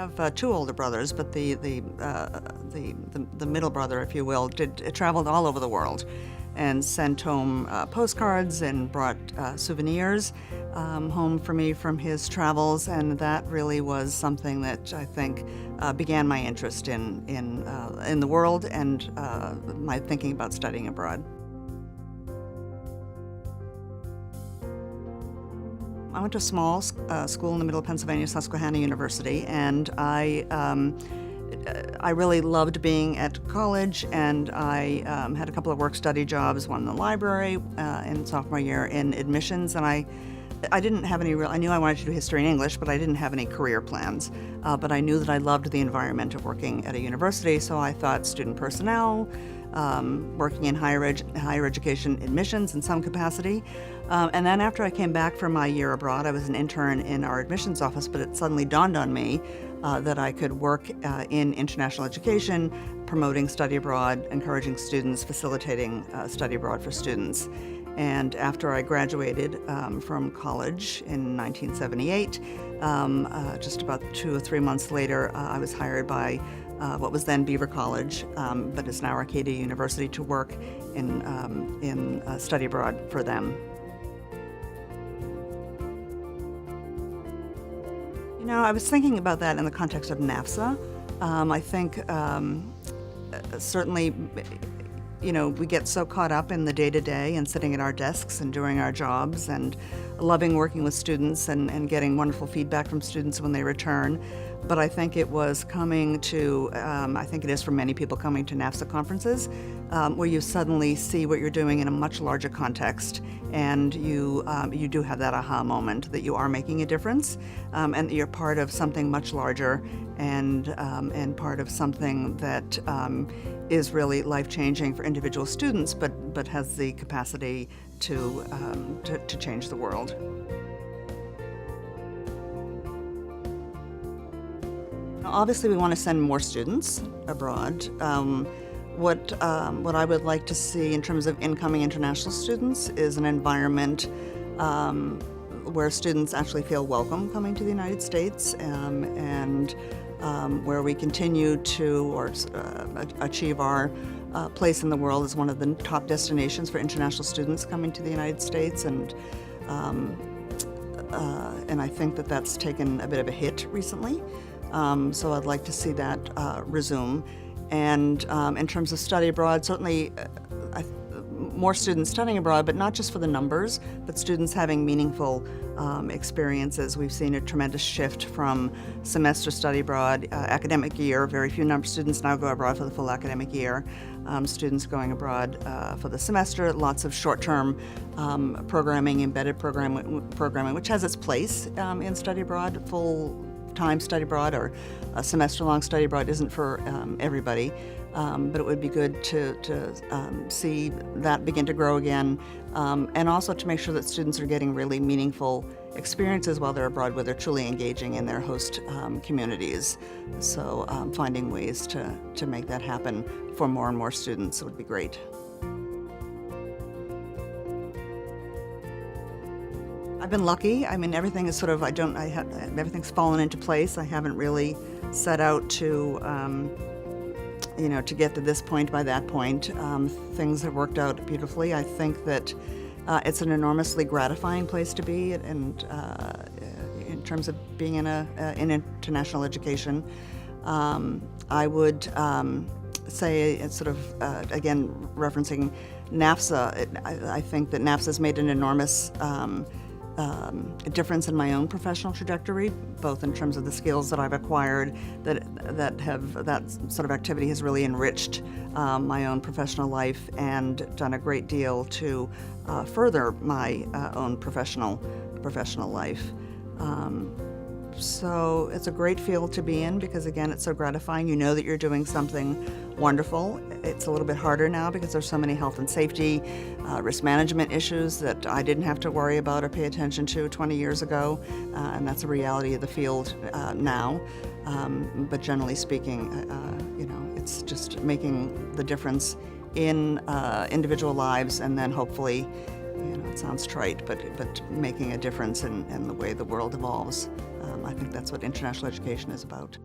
have two older brothers, but the middle brother, if you will, traveled all over the world and sent home postcards and brought souvenirs home for me from his travels, and that really was something that I think began my interest in the world and my thinking about studying abroad. I went to a small school in the middle of Pennsylvania, Susquehanna University, and I really loved being at college, and I had a couple of work-study jobs, one in the library in sophomore year in admissions, and I didn't have any I knew I wanted to do history and English, but I didn't have any career plans. But I knew that I loved the environment of working at a university, so I thought student personnel, working in higher education admissions in some capacity. And then after I came back from my year abroad, I was an intern in our admissions office, but it suddenly dawned on me that I could work in international education, promoting study abroad, encouraging students, facilitating study abroad for students. And after I graduated from college in 1978, just about 2 or 3 months later, I was hired by what was then Beaver College, but is now Arcadia University, to work in study abroad for them. You know, I was thinking about that in the context of NAFSA. I think certainly, you know, we get so caught up in the day-to-day and sitting at our desks and doing our jobs and loving working with students and getting wonderful feedback from students when they return. But I think it was coming to, I think it is for many people coming to NAFSA conferences, where you suddenly see what you're doing in a much larger context, and you do have that aha moment that you are making a difference, and that you're part of something much larger, and part of something that is really life-changing for individual students, but has the capacity to change the world. Obviously, we want to send more students abroad. What I would like to see in terms of incoming international students is an environment where students actually feel welcome coming to the United States, and where we continue to achieve our place in the world as one of the top destinations for international students coming to the United States, and I think that that's taken a bit of a hit recently. So I'd like to see that resume. And in terms of study abroad, certainly more students studying abroad, but not just for the numbers, but students having meaningful experiences. We've seen a tremendous shift from semester study abroad, academic year. Very few number of students now go abroad for the full academic year. Students going abroad for the semester, lots of short-term programming, embedded programming, which has its place in study abroad. Full-time study abroad or a semester-long study abroad isn't for everybody, but it would be good to see that begin to grow again, and also to make sure that students are getting really meaningful experiences while they're abroad, where they're truly engaging in their host communities. So finding ways to make that happen for more and more students would be great. I've been lucky. I mean, everything is sort of, everything's fallen into place. I haven't really set out to, to get to this point by that point. Things have worked out beautifully. I think that it's an enormously gratifying place to be, and in terms of being in international education. I would say, it's sort of, again, referencing NAFSA, I think that NAFSA has made an enormous a difference in my own professional trajectory, both in terms of the skills that I've acquired, that sort of activity has really enriched my own professional life and done a great deal to further my own professional life. So it's a great field to be in because, again, it's so gratifying. You know that you're doing something wonderful. It's a little bit harder now because there's so many health and safety, risk management issues that I didn't have to worry about or pay attention to 20 years ago, and that's a reality of the field now. But generally speaking, it's just making the difference in individual lives, and then hopefully, That sounds trite, but making a difference in the way the world evolves. I think that's what international education is about.